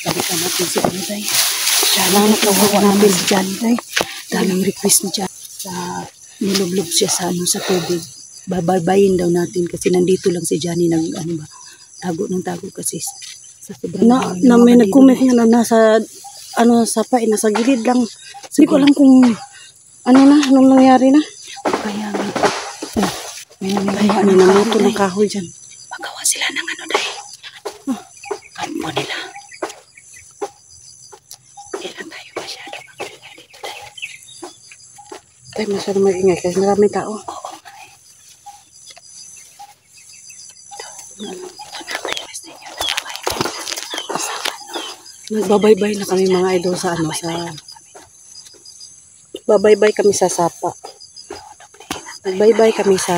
Balikan natin si ano day. Sana nakawawa natin si Johnny day. Daming request ni Johnny. Nilublob siya sa ano sa tubig. Babayin daw natin kasi nandito lang si Johnny tago ng tago kasi sa sobrang na may nag-comment niya na nasa sapa nasa gilid lang. Hindi ko alam kung anong nangyari na. Kaya may namuto ng kahoy dyan. Magawa sila ng ano day. Kampo nila. Hindi lang tayo masyado magbilay dito day. Tayo masyado mag-ingay kasi maraming tao. Oo nga eh. Nagbabaybay na kami mga idol sa babaybay kami sa sapa. Nagbaybay kami sa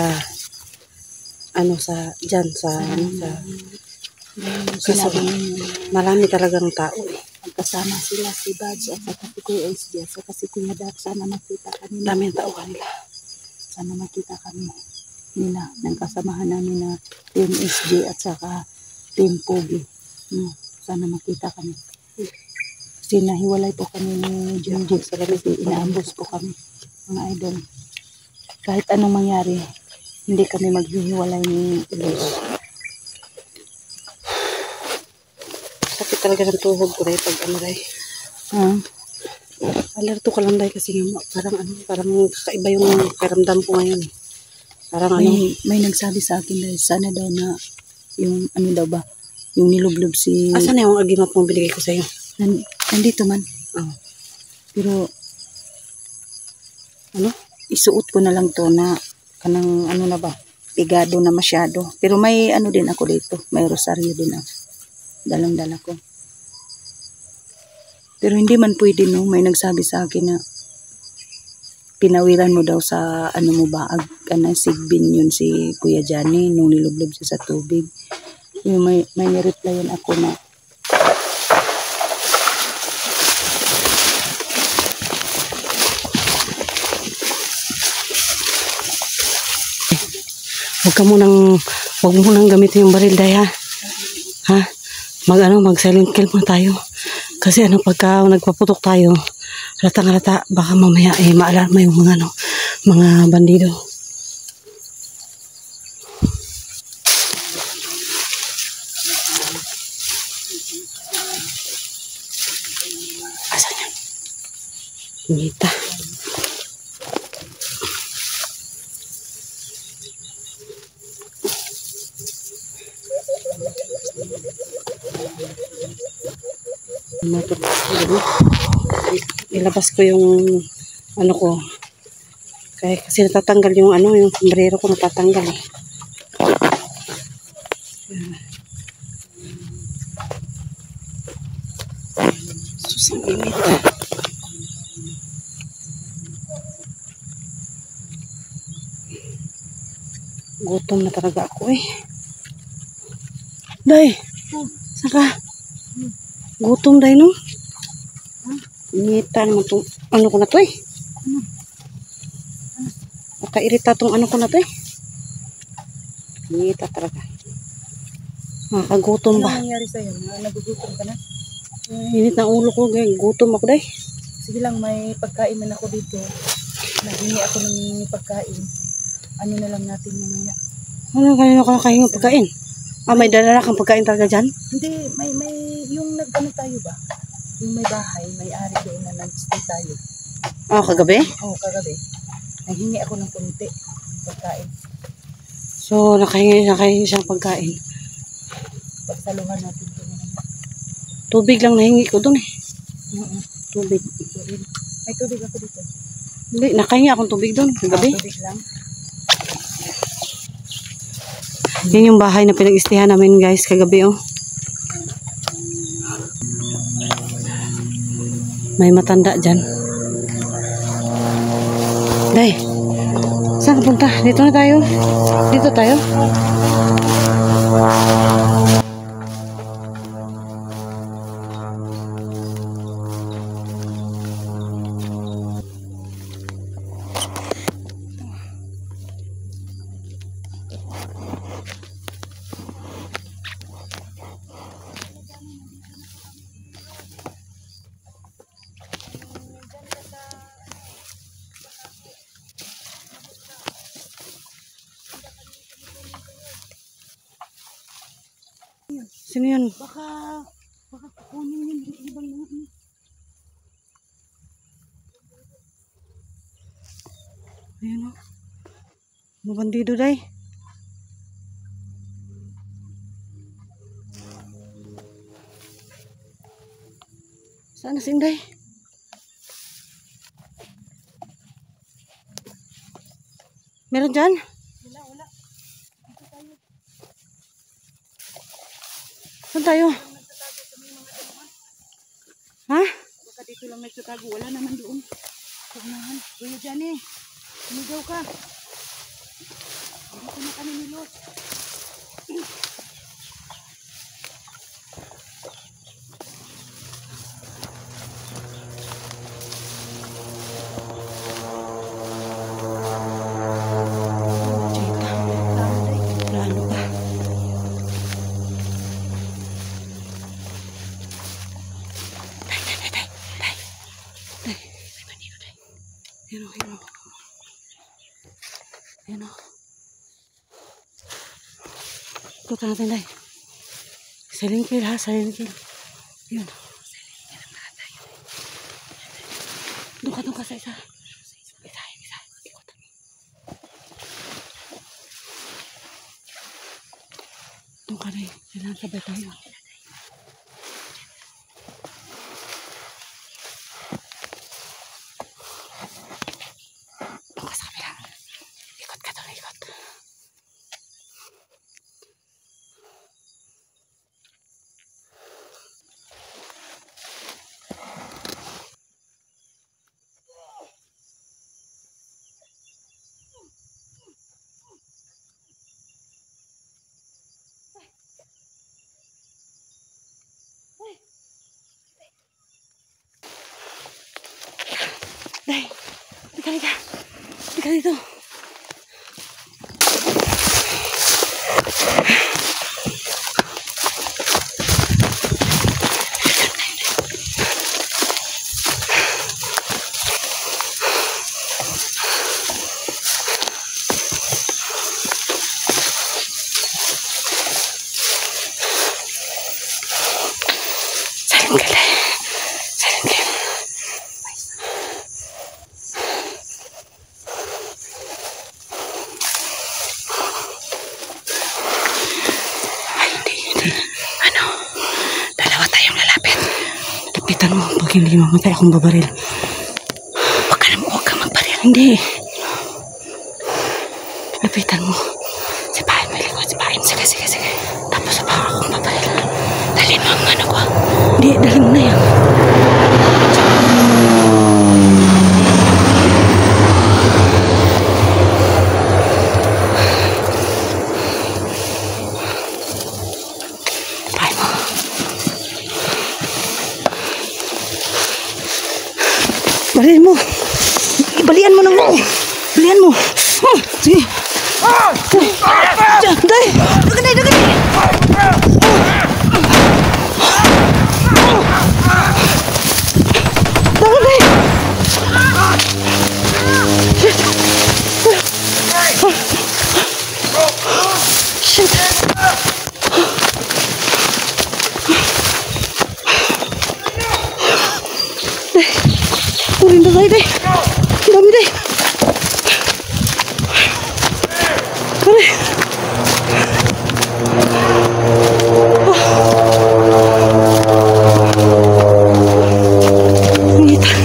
kasi marami talagang tao eh. Magkasama sila si Badge at saka si Kuya SJ at saka si Kuya Dak. Sana makita kami. Daming tao kanila. Sana makita kami nila ng kasamahan namin na Team SJ at saka Team Pogi. Sana makita kami. Kasi nahiwalay po kami ni Junjun. Kasi inaambos po kami mga idol. Kahit anong mangyari, hindi kami maghihiwalay ni Ilos. Sakit talaga ng tuhod ko dahil pag day. Alerto ka lang dahil kasi parang kakaiba yung karamdam ko ngayon. Parang may nagsabi sa akin dahil sana daw na yung ba, yung nilublob si... Asan na yung agimat mong binigay ko sa'yo? Nandito man. Pero isuot ko na lang to na kanang pigado na masyado. Pero may din ako dito. May rosaryo din ako. Dalang-dala ko. Pero hindi man pwede may nagsabi sa akin na pinawiran mo daw sa sigbin yun si Kuya Johnny nung nilublob siya sa tubig. Yung may replyan ako na Huwag mo nang gamitin yung baril day ha. Mag silent kill muna tayo. Kasi pagka nagpaputok tayo, halatang-halata, baka mamaya maalarma yung mga bandido. Asan yan? Nita. Ilabas ko yung ko. Kasi natatanggal yung yung sombrero ko natatanggal eh. Susang init. Gutom na talaga ako eh. Day! Saka gutom day no? Ngita naman itong ko na to eh. Nakairita itong ko na to eh. Ngita talaga. Nakakagutom ba? Ano nangyari sa'yo? Nagugutom ka na? Init na ulo ko. Gutom ako day. Sige lang, may pagkain man ako dito. Naghingi ako ng pagkain. Ano na lang natin mamaya. Kanina ka nakahingi pagkain? May dala kang pagkain talaga dyan? Hindi, may yung tayo ba? Yung may bahay, may ari doon na nag-stay tayo. Kagabi? Oo, kagabi. Naghingi ako ng kunti pagkain. So, nakahingi siyang pagkain. Pagsaluhan natin ito naman. Tubig lang nahingi ko doon eh. Tubig. May tubig ako dito. Hindi, nakahingi akong tubig doon. Kagabi. Tubig lang. Yan yung bahay na pinag-istihan namin guys kagabi oh. May matanda dyan. Day, saan ka punta? Dito na tayo. Dito tayo. Sino yun? Baka kukunin yun yung ibang mga ano. Ayun o. Mabandido day. Saan na si Inday? Meron dyan? Wala. Saan tayo? Ha? Baka dito lang nagtatago. Wala naman doon. Kunahan. Kuya Johnny. Sumigaw ka. Dito na kami nilot. Lalo ba? Ayun o. Ayun o. Ikutan natin day. Silent kill ha, silent kill. Ayun. Doon ka sa isa. Isa. Ikutan. Doon ka day. Kailangan sabay tayo. Doon ka sa kabila. Ikot ka doon, ikot. Day, tika dito. Silent kill. Lapitan mo pag hindi mamatay akong babaril. Huwag ka magbaril. Hindi. Lapitan mo. Sipahin mo yung likod. Sipahin. Sige. Tapos baka akong babaril. Dalhin mo ang ano ko. Hindi, dalhin mo na yan. Balian mo. Balian mo nang mo. Balian mo. Sige. Day. Dagan. Shit. Kunin na tayo, day. Ang dami, day. Pare. Ngita.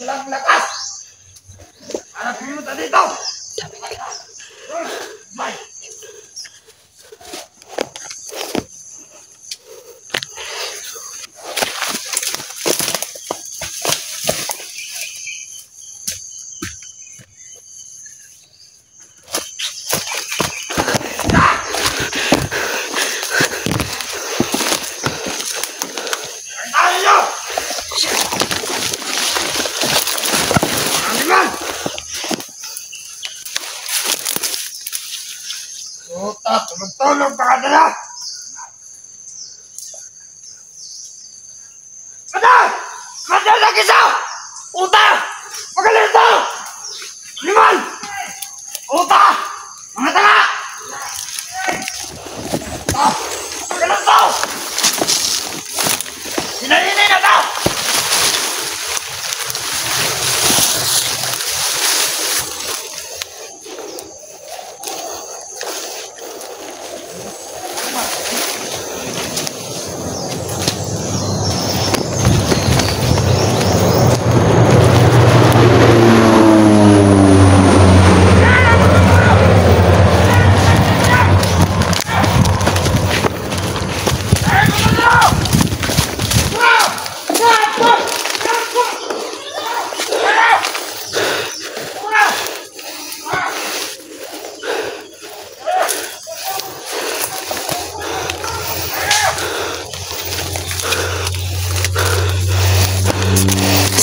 Walang lakas! Anak pumunta dito! Bye! Puta, tulog-tulog pa ka dala! Mata! Mata sa kisa! Puta! Magaling ito! Liman! Puta! Mga tanga! Magaling ito! Sinalini na ito!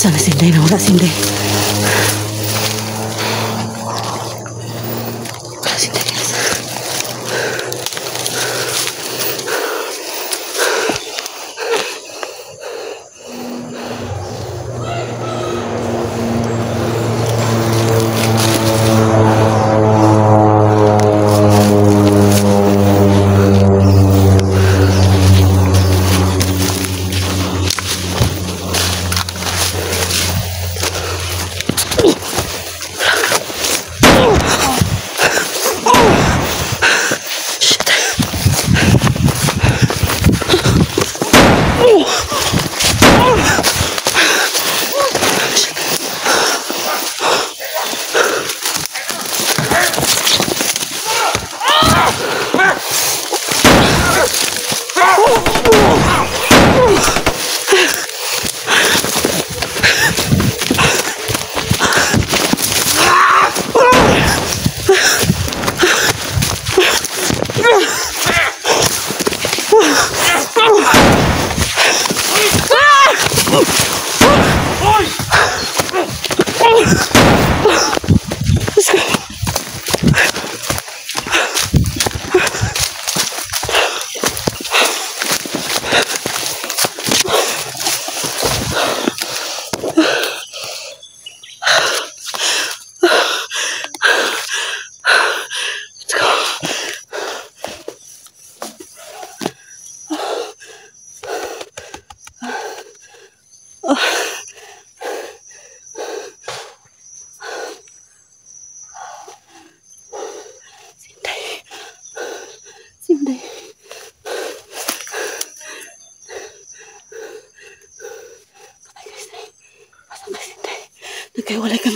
Sana si Inday, nawala si Inday. Wala si Inday, guys. Inday. Patay guys, Inday. Pasang guys, Inday. Nagkaiwalay kami.